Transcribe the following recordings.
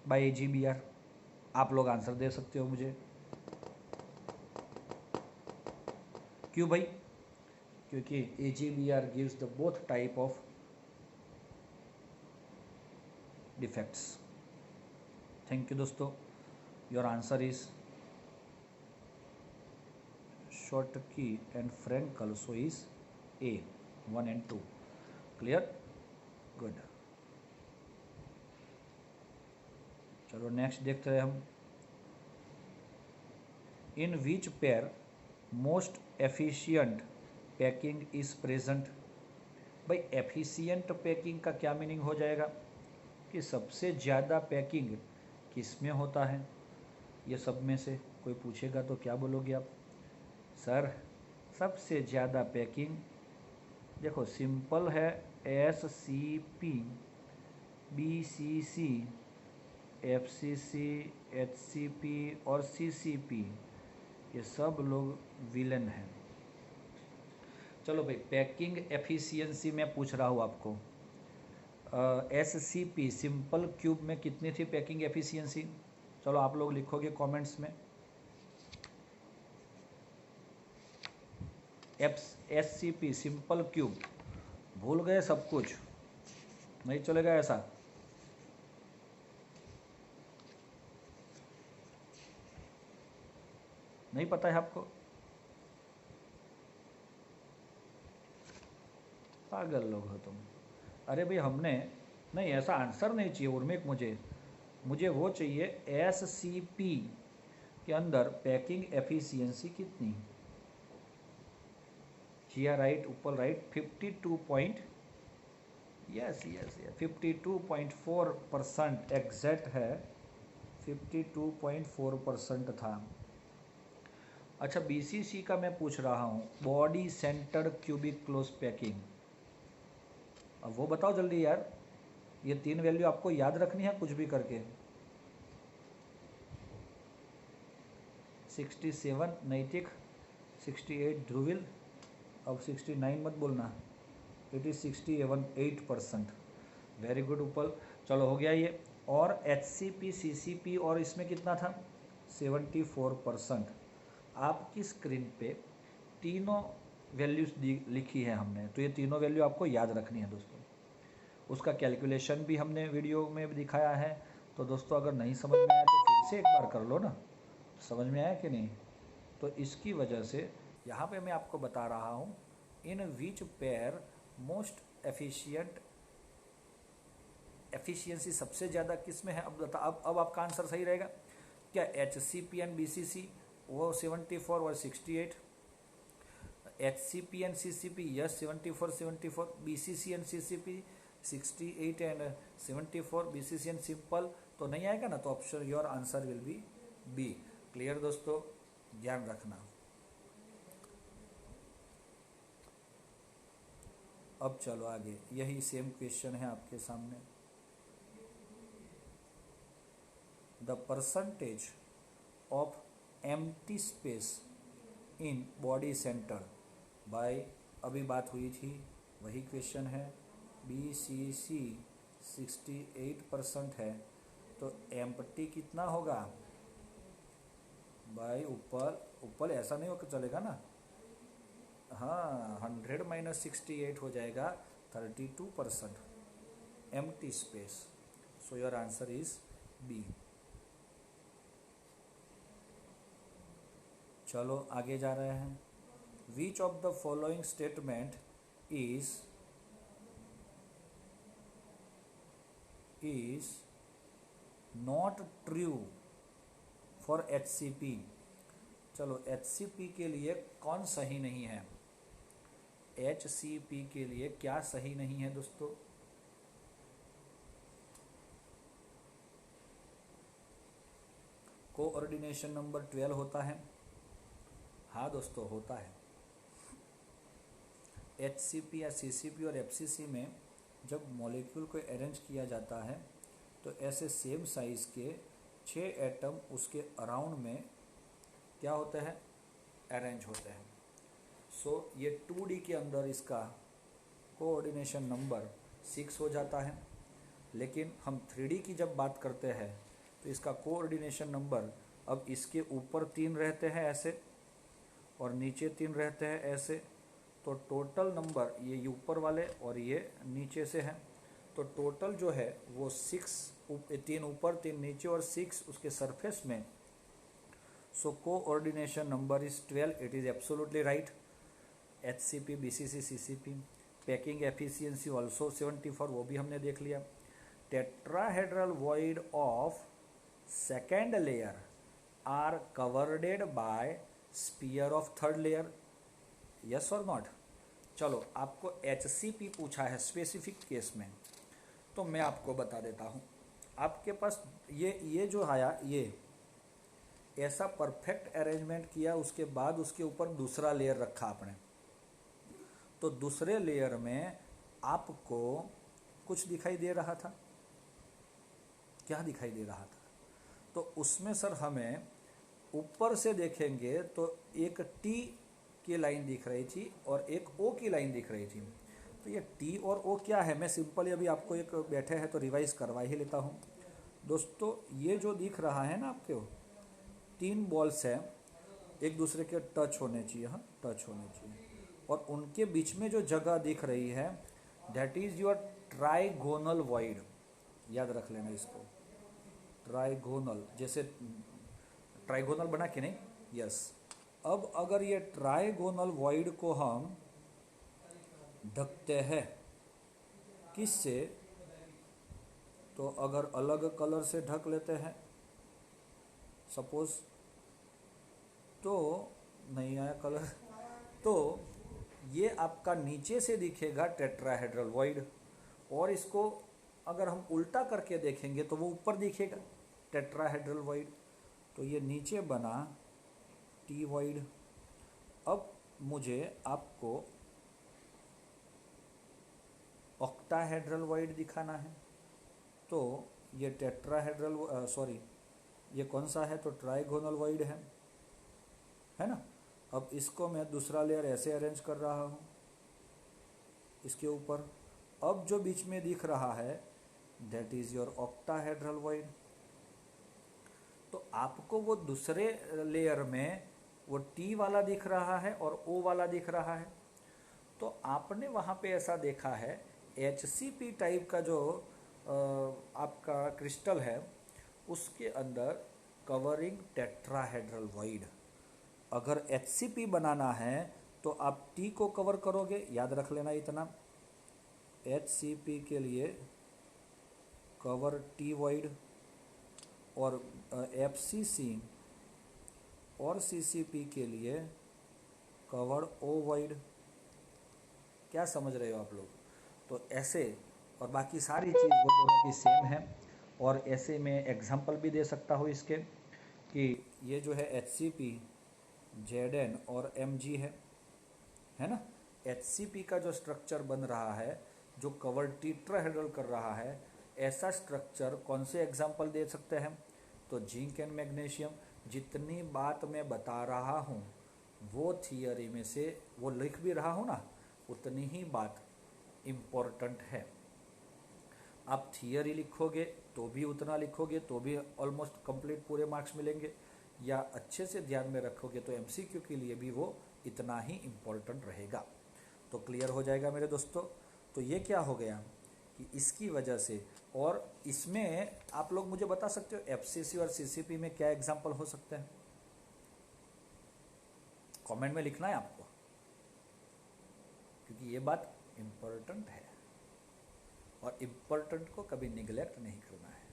Bye AGBR? आप लोग answer दे सकते हो मुझे। क्यों भाई? क्योंकि AGBR gives the both type of defects. Thank you दोस्तों, your answer is Schottky and Frank also is A, 1 and 2. Clear? Good. चलो नेक्स्ट देखते हैं हम। In which pair most efficient packing is present? भाई एफिशिएंट पैकिंग का क्या meaning हो जाएगा कि सबसे ज़्यादा पैकिंग किस में होता है? ये सब में से कोई पूछेगा तो क्या बोलोगे आप? सर सबसे ज़्यादा पैकिंग देखो सिंपल है, SCP, BCC, FCC, HCP और CCP, ये सब लोग विलेन हैं। चलो भाई पैकिंग एफिशिएंसी में पूछ रहा हूँ आपको। SCP सिंपल क्यूब में कितनी थी पैकिंग एफिशिएंसी? चलो आप लोग लिखोगे कमेंट्स में। SCP सिंपल क्यूब भूल गए सब कुछ? नहीं चलेगा ऐसा? नहीं पता है आपको? पागल लोग हो तुम। अरे भाई हमने नहीं, ऐसा आंसर नहीं चाहिए उर्मिक, मुझे वो चाहिए SCP के अंदर पैकिंग एफिशिएंसी कितनी? जिया राइट, ऊपर राइट, 52 पॉइंट, यस 52.4% एग्जैक्ट है, 52.4% था। अच्छा BCC का मैं पूछ रहा हूँ, body centred cubic close packing. अब वो बताओ जल्दी यार, ये 3 वैल्यू आपको याद रखनी है कुछ भी करके। 67 नैतिक, 68 ध्रुविल, अब 69 मत बोलना, इट इज़ 68%। वेरी गुड उपल, चलो हो गया ये। और HCP CCP और इसमें कितना था? 74%। आपकी स्क्रीन पे तीनों वैल्यूज लिखी है हमने, तो ये तीनों वैल्यू आपको याद रखनी है दोस्तों। उसका कैलकुलेशन भी हमने वीडियो में दिखाया है, तो दोस्तों अगर नहीं समझ में आया तो फिर से एक बार कर लो ना। समझ में आया कि नहीं? तो इसकी वजह से यहाँ पे मैं आपको बता रहा हूँ, इन विच पेयर मोस्ट एफिशिएंसी सबसे ज़्यादा किस में है? अब बता, अब आपका आंसर सही रहेगा क्या? HCP एंड BCC वो 74 और 68, HCP and CCP yes 74, BCC and CCP 68 and 74, BCC and simple तो नहीं आएगा ना, तो option your answer will B B। Clear दोस्तों, ध्यान रखना। अब चलो आगे, यही सेम क्वेश्चन है आपके सामने। The percentage of empty space in body centre by, अभी बात हुई थी वही क्वेश्चन है। BCC 68% है, तो एम्प्टी कितना होगा भाई? ऊपर ऐसा नहीं होकर चलेगा ना। हाँ 100 - 68 हो जाएगा 32% empty space. So your answer is B। चलो आगे जा रहे हैं। विच of the following statement is not true for HCP? चलो HCP के लिए कौन सही नहीं है? HCP के लिए क्या सही नहीं है दोस्तों? कोऑर्डिनेशन नंबर 12 होता है। हाँ दोस्तों होता है। HCP या CCP और FCC में जब मॉलिक्यूल को अरेंज किया जाता है तो ऐसे सेम साइज़ के 6 एटम उसके अराउंड में क्या होते हैं? अरेंज होते हैं। सो ये 2D के अंदर इसका कोऑर्डिनेशन नंबर 6 हो जाता है। लेकिन हम 3D की जब बात करते हैं तो इसका कोऑर्डिनेशन नंबर, अब इसके ऊपर 3 रहते हैं ऐसे और नीचे 3 रहते हैं ऐसे, तो टोटल नंबर ये ऊपर वाले और ये नीचे से हैं, तो टोटल जो है वो 6, 3 ऊपर 3 नीचे और 6 उसके सरफेस में। So coordination number is 12, it is absolutely right. HCP, BCC, CCP, packing efficiency also 74, वो भी हमने देख लिया। Tetrahedral void of second layer are covered by sphere of third layer, yes और नॉट। चलो आपको HCP पूछा है स्पेसिफिक केस में, तो मैं आपको बता देता हूँ। आपके पास ये जो आया, ये ऐसा परफेक्ट अरेंजमेंट किया, उसके बाद उसके ऊपर दूसरा लेयर रखा आपने, तो दूसरे लेयर में आपको कुछ दिखाई दे रहा था, क्या दिखाई दे रहा था? तो उसमें सर हमें ऊपर से देखेंगे तो एक T की लाइन दिख रही थी और एक O की लाइन दिख रही थी। तो ये T और O क्या है, मैं सिंपली अभी आपको एक बैठे हैं तो रिवाइज करवा ही लेता हूँ। दोस्तों ये जो दिख रहा है ना आपको, 3 बॉल्स हैं, एक दूसरे के टच होने चाहिए, हाँ टच होने चाहिए, और उनके बीच में जो जगह दिख रही है that is your trigonal void, याद रख लेना इसको। ट्राइगोनल, जैसे ट्राइगोनल बना कि नहीं, यस। अब अगर ये ट्राइगोनल वॉइड को हम ढकते हैं किससे, तो अगर अलग कलर से ढक लेते हैं सपोज, तो नहीं आया कलर, तो ये आपका नीचे से दिखेगा टेट्राहेड्रल वॉइड, और इसको अगर हम उल्टा करके देखेंगे तो वो ऊपर दिखेगा टेट्राहेड्रल वॉइड। तो ये नीचे बना T वॉइड। अब मुझे आपको ऑक्टाहेड्रल वॉइड दिखाना है, तो ये टेट्राहेड्रल, सॉरी ये कौन सा है, तो ट्राइगोनल वॉइड है ना। अब इसको मैं दूसरा लेयर ऐसे अरेंज कर रहा हूँ इसके ऊपर। अब जो बीच में दिख रहा है that is your octahedral void. तो आपको वो दूसरे लेयर में वो T वाला दिख रहा है और O वाला दिख रहा है, तो आपने वहाँ पे ऐसा देखा है HCP टाइप का जो आपका क्रिस्टल है उसके अंदर कवरिंग टेट्राहेड्रल वॉइड। अगर HCP बनाना है तो आप T को कवर करोगे, याद रख लेना इतना। HCP के लिए कवर T वॉइड, और FCC और CCP के लिए कवर O वॉइड। क्या समझ रहे हो आप लोग? तो ऐसे, और बाकी सारी चीज़ वो दोनों की सेम है। और ऐसे में एग्जांपल भी दे सकता हूँ इसके कि ये जो है HCP, ZN और Mg है ना। HCP का जो स्ट्रक्चर बन रहा है, जो कवर टेट्राहेड्रल कर रहा है, ऐसा स्ट्रक्चर कौन से एग्जाम्पल दे सकते हैं, तो जिंक एंड मैग्नीशियम। जितनी बात मैं बता रहा हूँ वो थियरी में से वो लिख भी रहा हूँ ना, उतनी ही बात इम्पोर्टेंट है। आप थियरी लिखोगे तो भी उतना लिखोगे तो भी ऑलमोस्ट कंप्लीट पूरे मार्क्स मिलेंगे, या अच्छे से ध्यान में रखोगे तो MCQ के लिए भी वो इतना ही इम्पोर्टेंट रहेगा। तो क्लियर हो जाएगा मेरे दोस्तों। तो ये क्या हो गया कि इसकी वजह से, और इसमें आप लोग मुझे बता सकते हो FCC और CCP में क्या एग्जाम्पल हो सकते हैं, कमेंट में लिखना है आपको, क्योंकि ये बात इम्पोर्टेंट है और इम्पोर्टेंट को कभी निगलेक्ट नहीं करना है।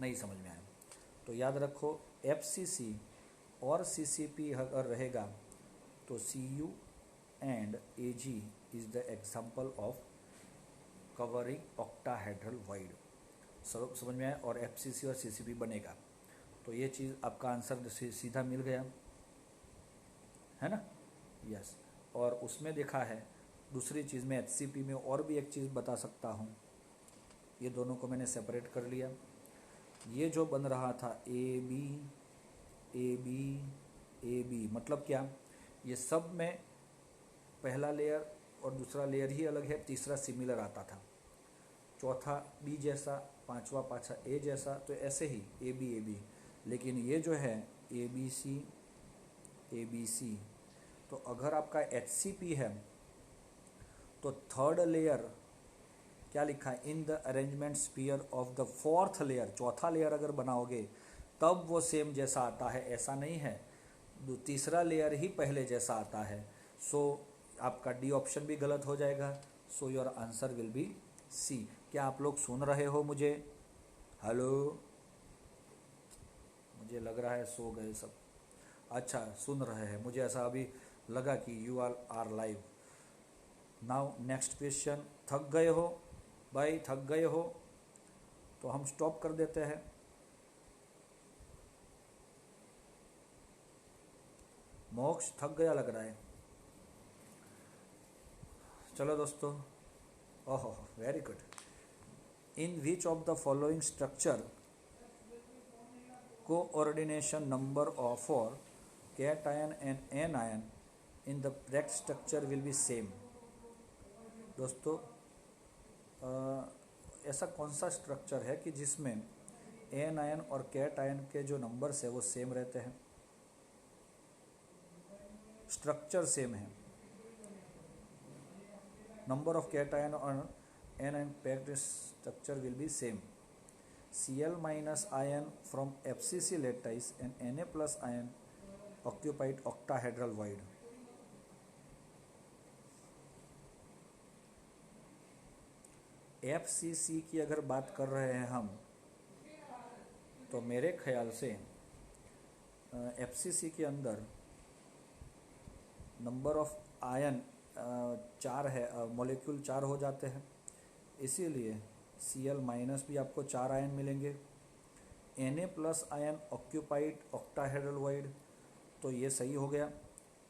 नहीं समझ में आया तो याद रखो FCC और CCP अगर रहेगा तो CU and AG is the example of covering octahedral void. समझ में आया, और FCC और CCP बनेगा। तो ये चीज़ आपका आंसर सीधा मिल गया है ना, यस। और उसमें देखा है दूसरी चीज़ में HCP में और भी एक चीज़ बता सकता हूँ, ये दोनों को मैंने सेपरेट कर लिया। ये जो बन रहा था AB AB AB, मतलब क्या, ये सब में पहला लेयर और दूसरा लेयर ही अलग है, तीसरा सिमिलर आता था। चौथा बी जैसा, पांचवा पाछा ए जैसा, तो ऐसे ही ए बी, लेकिन ये जो है ए बी सी, तो अगर आपका HCP है तो थर्ड लेयर क्या लिखा है, in the arrangement sphere of the fourth layer, चौथा लेयर अगर बनाओगे तब वो सेम जैसा आता है, ऐसा नहीं है, तीसरा लेयर ही पहले जैसा आता है। सो आपका डी ऑप्शन भी गलत हो जाएगा। So your answer will be C. क्या आप लोग सुन रहे हो मुझे? हेलो, मुझे लग रहा है सो गए सब। अच्छा, सुन रहे हैं, मुझे ऐसा अभी लगा कि you are live. Now next question. थक गए हो भाई, थक गए हो तो हम स्टॉप कर देते हैं। मोक्ष थक गया लग रहा है। चलो दोस्तों, ओहो very good. In which of the following structure coordination number of for cation and anion in the bracket structure will be same. दोस्तों, ऐसा कौन सा स्ट्रक्चर है कि जिसमें एनायन और कैटायन के जो नंबर्स है वो सेम रहते हैं, स्ट्रक्चर सेम है, number of cation on anion packed structure will be same. Cl minus ion from FCC lattice and Na plus ion occupied octahedral void. FCC की अगर बात कर रहे हैं हम, तो मेरे ख्याल से FCC के अंदर नंबर ऑफ आयन 4 है, मॉलिक्यूल 4 हो जाते हैं, इसीलिए Cl माइनस भी आपको 4 आयन मिलेंगे। Na plus ion occupied octahedral void, तो ये सही हो गया।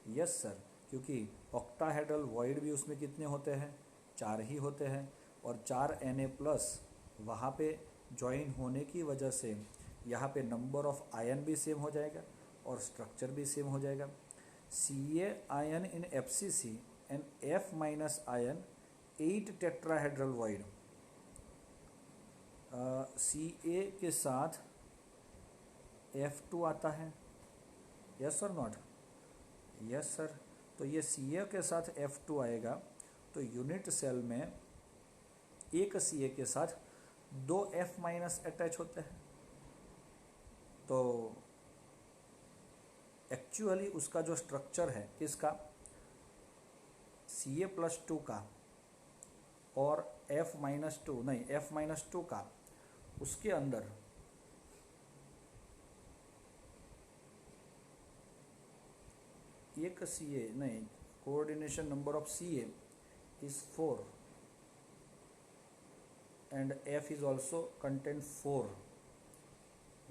यस सर, क्योंकि ऑक्टाहेड्रल वॉइड भी उसमें कितने होते हैं, 4 ही होते हैं, और 4 Na प्लस वहाँ पे ज्वाइन होने की वजह से यहाँ पे नंबर ऑफ आयन भी सेम हो जाएगा और स्ट्रक्चर भी सेम हो जाएगा। Ca ion in FCC and F minus ion 8 tetrahedral void। Ca के साथ F2 आता है, यस और नॉट? Yes sir. तो ये Ca के साथ F2 आएगा, तो यूनिट सेल में एक Ca के साथ 2 F माइनस अटैच होते हैं, तो एक्चुअली उसका जो स्ट्रक्चर है किसका, Ca प्लस 2 का और F माइनस 2 नहीं, F माइनस 2 का, उसके अंदर एक Ca नहीं, coordination number of Ca is 4 and F is also content 4।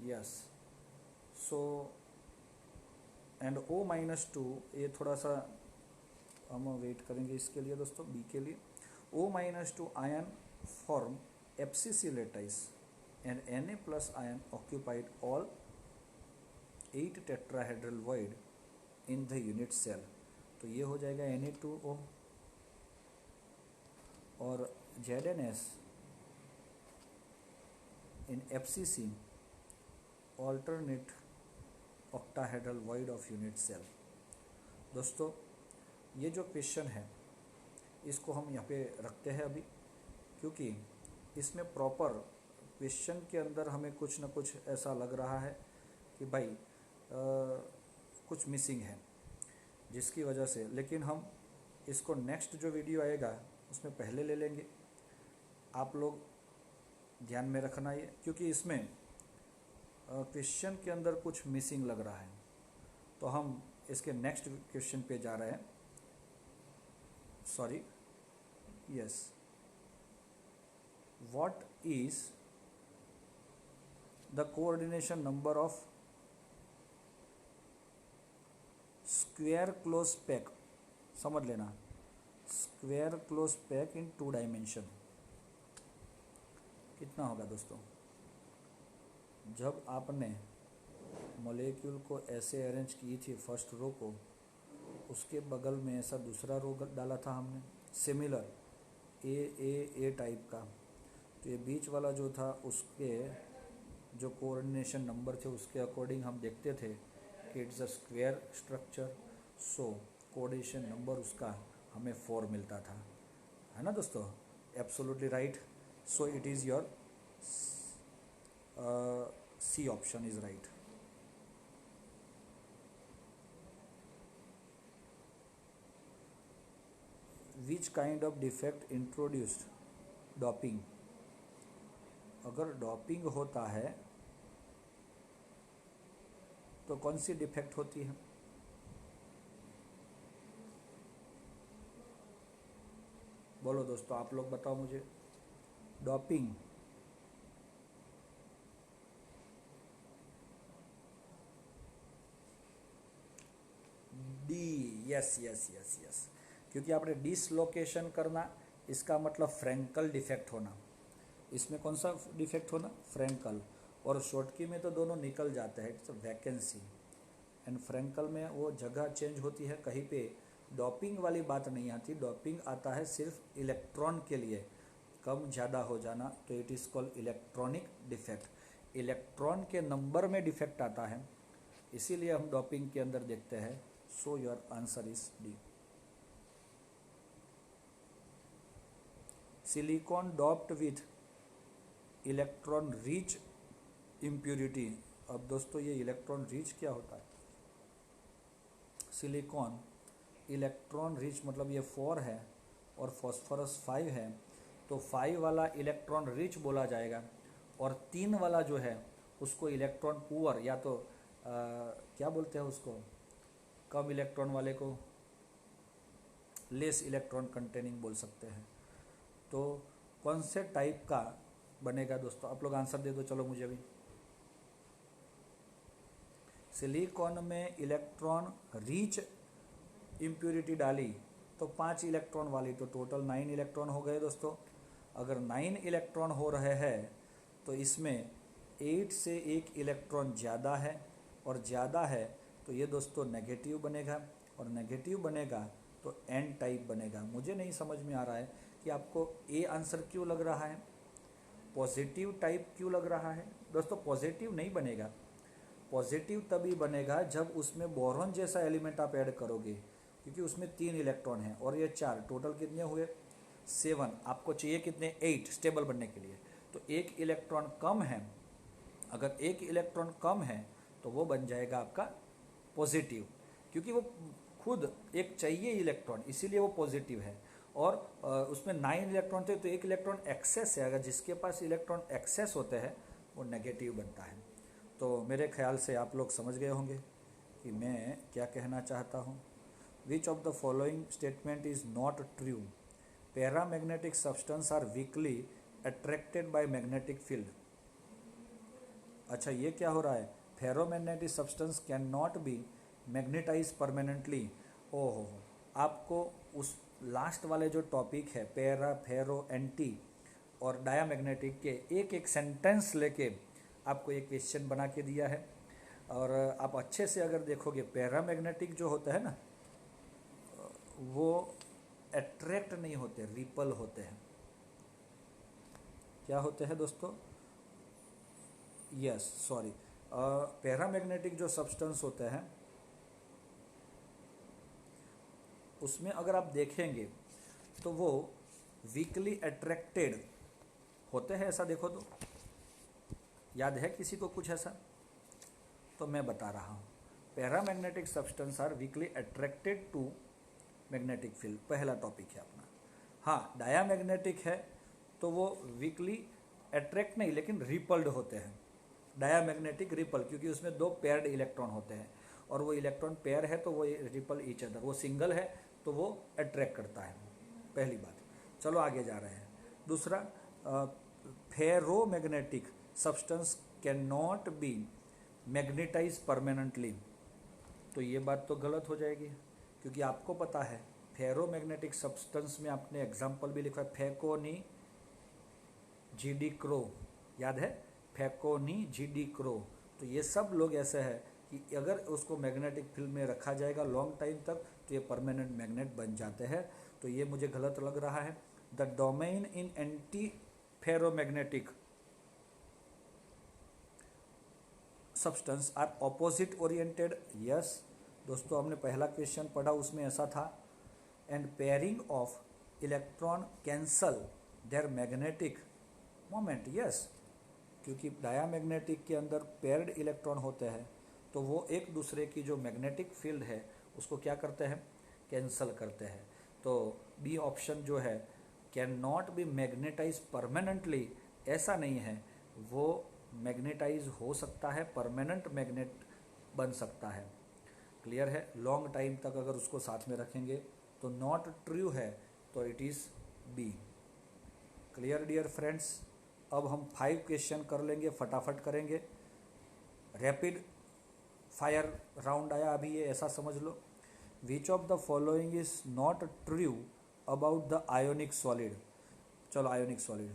Yes, so and O minus 2, ये थोड़ा सा हम वेट करेंगे इसके लिए दोस्तों, बी के लिए। O minus 2 ion form FCC lattice and Na plus ion occupied all 8 tetrahedral void in the unit cell, तो ये हो जाएगा Na2O। और ZNS in FCC alternate octahedral void of unit cell। दोस्तों, ये जो क्वेश्चन है इसको हम यहाँ पे रखते हैं अभी, क्योंकि इसमें प्रॉपर क्वेश्चन के अंदर हमें कुछ ना कुछ ऐसा लग रहा है कि भाई कुछ मिसिंग है, जिसकी वजह से, लेकिन हम इसको नेक्स्ट जो वीडियो आएगा उसमें पहले ले लेंगे। आप लोग ध्यान में रखना ये, क्योंकि इसमें क्वेश्चन के अंदर कुछ मिसिंग लग रहा है, तो हम इसके नेक्स्ट क्वेश्चन पे जा रहे हैं। Sorry, yes, what is the coordination number of square close pack, समझ लेना, स्क्वायर क्लोज पैक इन 2 डायमेंशन कितना होगा दोस्तों? जब आपने मॉलिक्यूल को ऐसे अरेंज की थी फर्स्ट रो को, उसके बगल में ऐसा दूसरा रो डाला था हमने सिमिलर ए टाइप का, तो ये बीच वाला जो था उसके जो कोऑर्डिनेशन नंबर थे उसके अकॉर्डिंग हम देखते थे कि it's a square structure, so coordination number उसका हमें 4 मिलता था, है ना दोस्तों। Absolutely right, so it is your C option is right. Which kind of defect introduced doping. अगर डॉपिंग होता है तो कौन सी डिफेक्ट होती है? बोलो दोस्तों, आप लोग बताओ मुझे। Doping, D, yes yes yes yes, क्योंकि आपने डिसलोकेशन करना, इसका मतलब फ्रैंकल डिफेक्ट होना। इसमें कौन सा डिफेक्ट होना? फ्रैंकल। और शॉर्टकी में तो दोनों निकल जाते हैं, इट्स वैकेंसी। एंड फ्रैंकल में वो जगह चेंज होती है, कहीं पे डॉपिंग वाली बात नहीं आती। डॉपिंग आता है सिर्फ इलेक्ट्रॉन के लिए, कम ज़्यादा हो जाना, तो it is called electronic defect. Electron के नंबर में डिफेक्ट आता है, इसीलिए हम डॉपिंग के अंदर देखते हैं। सो your answer is D. Silicon doped with electron rich impurity. अब दोस्तों ये इलेक्ट्रॉन रिच क्या होता है? सिलिकॉन इलेक्ट्रॉन रिच मतलब ये 4 है और फॉस्फोरस 5 है, तो 5 वाला इलेक्ट्रॉन रिच बोला जाएगा, और 3 वाला जो है उसको इलेक्ट्रॉन पुअर, या तो क्या बोलते हैं उसको, कम इलेक्ट्रॉन वाले को लेस इलेक्ट्रॉन कंटेनिंग बोल सकते हैं। तो कौन से टाइप का बनेगा दोस्तों? आप लोग आंसर दे दो, चलो मुझे भी। सिलिकॉन में इलेक्ट्रॉन रिच इम्प्यूरिटी डाली तो 5 इलेक्ट्रॉन वाली, तो टोटल 9 इलेक्ट्रॉन हो गए दोस्तों। अगर 9 इलेक्ट्रॉन हो रहे हैं तो इसमें 8 से 1 इलेक्ट्रॉन ज़्यादा है, और ज़्यादा है तो ये दोस्तों नेगेटिव बनेगा, और नेगेटिव बनेगा तो एन टाइप बनेगा। मुझे नहीं समझ में आ रहा है कि आपको ए आंसर क्यों लग रहा है, पॉजिटिव टाइप क्यों लग रहा है? दोस्तों पॉजिटिव नहीं बनेगा, पॉजिटिव तभी बनेगा जब उसमें बोरॉन जैसा एलिमेंट आप ऐड करोगे, क्योंकि उसमें 3 इलेक्ट्रॉन हैं और ये 4, टोटल कितने हुए? 7। आपको चाहिए कितने? 8 स्टेबल बनने के लिए। तो 1 इलेक्ट्रॉन कम है, अगर 1 इलेक्ट्रॉन कम है तो वो बन जाएगा आपका पॉजिटिव, क्योंकि वो खुद एक चाहिए इलेक्ट्रॉन, इसीलिए वो पॉजिटिव है। और उसमें 9 इलेक्ट्रॉन थे तो 1 इलेक्ट्रॉन एक्सेस है, अगर जिसके पास इलेक्ट्रॉन एक्सेस होते हैं वो नेगेटिव बनता है। तो मेरे ख्याल से आप लोग समझ गए होंगे कि मैं क्या कहना चाहता हूँ। Which of the following statement is not true? Paramagnetic substance are weakly attracted by magnetic field. अच्छा ये क्या हो रहा है? Ferromagnetic substance can not be magnetize permanently. ओहो, आपको उस लास्ट वाले जो टॉपिक है पैरा, फेरो, एंटी और डायामैग्नेटिक के एक एक सेंटेंस लेके आपको एक क्वेश्चन बना के दिया है, और आप अच्छे से अगर देखोगे पैरामैग्नेटिक जो होता है ना, वो अट्रैक्ट नहीं होते, रिपल होते हैं। क्या होते हैं दोस्तों? यस सॉरी, पैरामैग्नेटिक जो सब्सटेंस होते हैं उसमें अगर आप देखेंगे तो वो वीकली अट्रैक्टेड होते हैं, ऐसा देखो तो याद है किसी को कुछ ऐसा? तो मैं बता रहा हूँ, paramagnetic substance are weakly attracted to magnetic field, पहला टॉपिक है अपना। हाँ, डायामैग्नेटिक है तो वो वीकली अट्रैक्ट नहीं लेकिन रिपल्ड होते हैं। डायामैग्नेटिक रिपल, क्योंकि उसमें 2 पेयर्ड इलेक्ट्रॉन होते हैं, और वो इलेक्ट्रॉन पेयर है तो वो रिपल ईच अदर, वो सिंगल है तो वो अट्रैक्ट करता है, पहली बात। चलो आगे जा रहे हैं। दूसरा, ferromagnetic substance can not be magnetize permanently, तो ये बात तो गलत हो जाएगी, क्योंकि आपको पता है फेरोमैग्नेटिक सब्सटेंस में आपने एग्जाम्पल भी लिखा है, फेकोनी जीडी क्रो, याद है? फेकोनी जीडी क्रो। तो ये सब लोग ऐसे हैं कि अगर उसको मैग्नेटिक फील्ड में रखा जाएगा लॉन्ग टाइम तक तो ये परमानेंट मैग्नेट बन जाते हैं। तो ये मुझे गलत लग रहा है। The domain in anti ferromagnetic substance are opposite oriented. Yes दोस्तों, हमने पहला क्वेश्चन पढ़ा उसमें ऐसा था। And pairing of electron cancel their magnetic moment. Yes, क्योंकि डायामैग्नेटिक के अंदर पेयर्ड इलेक्ट्रॉन होते हैं तो वो एक दूसरे की जो मैग्नेटिक फील्ड है उसको क्या करते हैं, कैंसल करते हैं। तो बी ऑप्शन जो है can not be magnetize permanently, ऐसा नहीं है, वो मैग्नेटाइज हो सकता है, परमानेंट मैग्नेट बन सकता है। क्लियर है, लॉन्ग टाइम तक अगर उसको साथ में रखेंगे तो नॉट ट्रू है, तो it is B. Clear dear friends. अब हम 5 क्वेश्चन कर लेंगे, फटाफट करेंगे, रैपिड फायर राउंड आया अभी ये, ऐसा समझ लो। Which of the following is not true about the ionic solid. चलो ionic solid,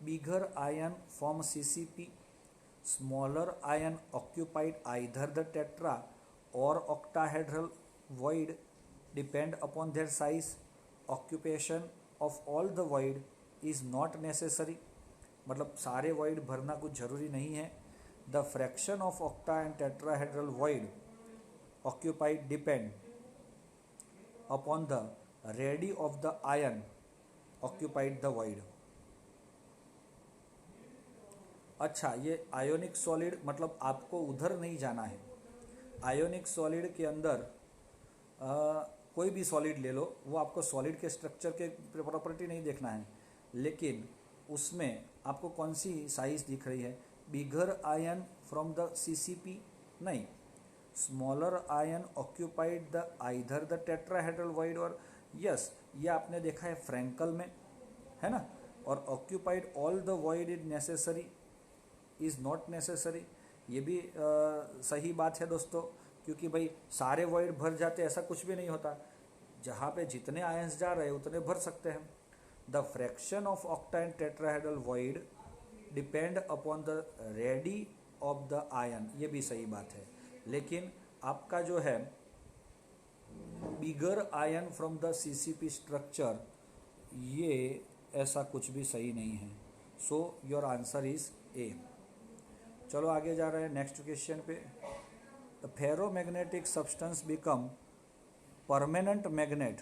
bigger ion form CCP, smaller ion occupied either the tetra or octahedral void depend upon their size, occupation of all the void is not necessary, मतलब सारे void भरना कुछ जरूरी नहीं है। The fraction of octa and tetrahedral void occupied depend upon the radii of the ion occupied the void। अच्छा, ये ionic solid मतलब आपको उधर नहीं जाना है। आयोनिक सॉलिड के अंदर कोई भी सॉलिड ले लो, वो आपको सॉलिड के स्ट्रक्चर के प्रॉपर्टी नहीं देखना है, लेकिन उसमें आपको कौन सी साइज दिख रही है, bigger ion from the CCP नहीं, smaller ion occupied the either the tetrahedral void और यस, ये आपने देखा है फ्रैंकल में, है ना। और occupied all the void is necessary is not necessary, ये भी सही बात है दोस्तों, क्योंकि भाई सारे वॉइड भर जाते ऐसा कुछ भी नहीं होता, जहाँ पे जितने आयंस जा रहे हैं उतने भर सकते हैं। The fraction of octa and tetrahedral void depend upon the radii of the ion, ये भी सही बात है, लेकिन आपका जो है bigger ion from the CCP structure, ये ऐसा कुछ भी सही नहीं है। So your answer is A. चलो आगे जा रहे हैं नेक्स्ट क्वेश्चन पे। The ferromagnetic substance become permanent magnet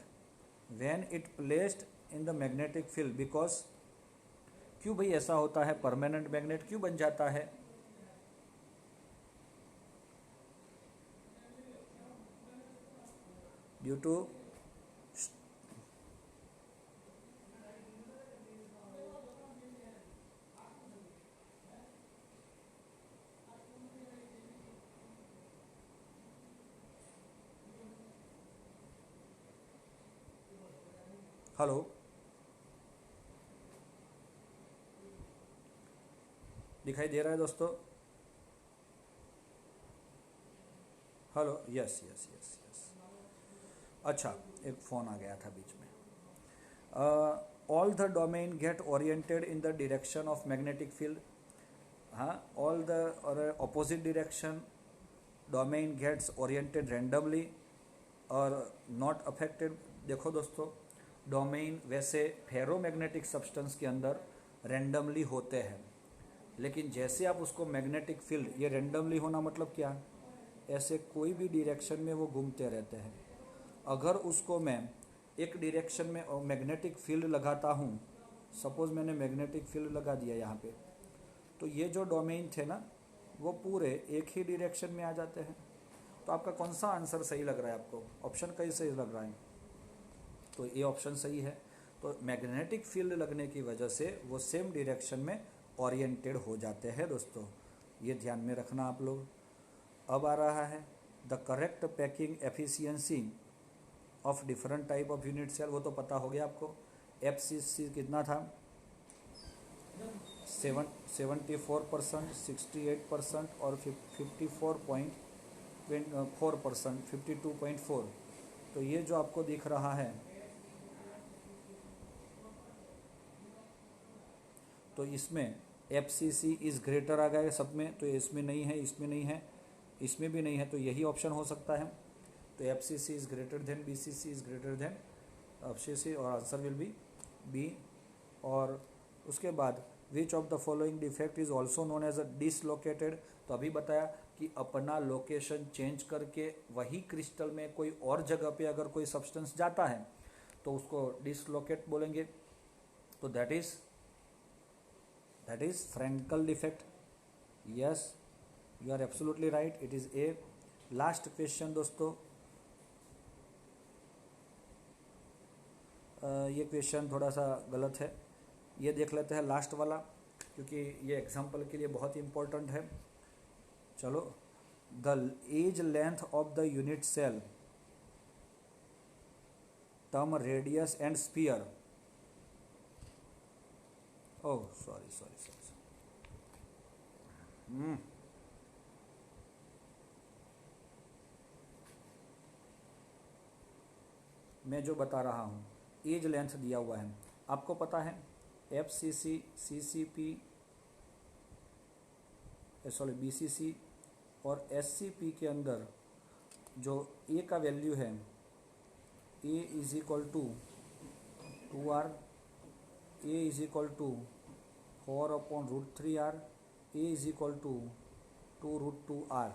when it placed in the magnetic field because, क्यों भाई ऐसा होता है, परमानेंट मैग्नेट क्यों बन जाता है? ड्यू टू हेलो, दिखाई दे रहा है दोस्तों? Hello, yes yes yes yes. अच्छा, एक फ़ोन आ गया था बीच में। All the domain get oriented in the direction of magnetic field. हाँ, ऑल द और opposite direction domain gets oriented randomly और नॉट अफेक्टेड। देखो दोस्तों, डोमेन वैसे फेरोमैग्नेटिक सब्सटेंस के अंदर रैंडमली होते हैं, लेकिन जैसे आप उसको मैग्नेटिक फील्ड, ये रैंडमली होना मतलब क्या, ऐसे कोई भी डायरेक्शन में वो घूमते रहते हैं। अगर उसको मैं एक डायरेक्शन में मैग्नेटिक फील्ड लगाता हूँ, सपोज़ मैंने मैग्नेटिक फील्ड लगा दिया यहाँ पे, तो ये जो डोमेन थे ना वो पूरे एक ही डायरेक्शन में आ जाते हैं। तो आपका कौन सा आंसर सही लग रहा है आपको, ऑप्शन कहीं सही लग रहा है? तो ये ऑप्शन सही है। तो मैग्नेटिक फील्ड लगने की वजह से वो सेम डायरेक्शन में ओरिएंटेड हो जाते हैं दोस्तों, ये ध्यान में रखना आप लोग। अब आ रहा है the correct packing efficiency of different type of unit cell, वो तो पता हो गया आपको। FCC कितना था, 74%, 68% और 54.4%, 52.4। तो ये जो आपको दिख रहा है, तो इसमें FCC इज़ ग्रेटर आ गया सब में, तो इसमें नहीं है, इसमें नहीं है, इसमें भी नहीं है, तो यही ऑप्शन हो सकता है। तो FCC is greater than BCC is greater than FCC और आंसर विल बी और उसके बाद which of the following defect is also known as a dislocated, तो अभी बताया कि अपना लोकेशन चेंज करके वही क्रिस्टल में कोई और जगह पे अगर कोई सब्सटेंस जाता है तो उसको डिसलोकेट बोलेंगे। तो that is Frenkel defect. Yes, you are absolutely right, it is A. Last question दोस्तों, ये क्वेश्चन थोड़ा सा गलत है, ये देख लेते हैं लास्ट वाला, क्योंकि ये एग्जाम्पल के लिए बहुत ही इम्पोर्टेंट है। चलो, the edge length of the unit cell, term radius and sphere. Oh sorry sorry sorry, मैं जो बता रहा हूँ एज लेंथ दिया हुआ है, आपको पता है FCC, CCP, सॉरी BCC और SCP के अंदर जो ए का वैल्यू है, A is equal to 2R, A is equal to 4/√3R, A is equal to 2√2R।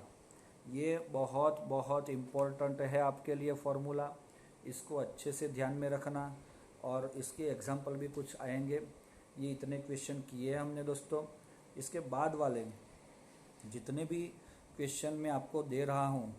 ये बहुत बहुत इम्पोर्टेंट है आपके लिए फॉर्मूला, इसको अच्छे से ध्यान में रखना, और इसके एग्जाम्पल भी कुछ आएंगे। ये इतने क्वेश्चन किए हमने दोस्तों। इसके बाद वाले जितने भी क्वेश्चन मैं आपको दे रहा हूँ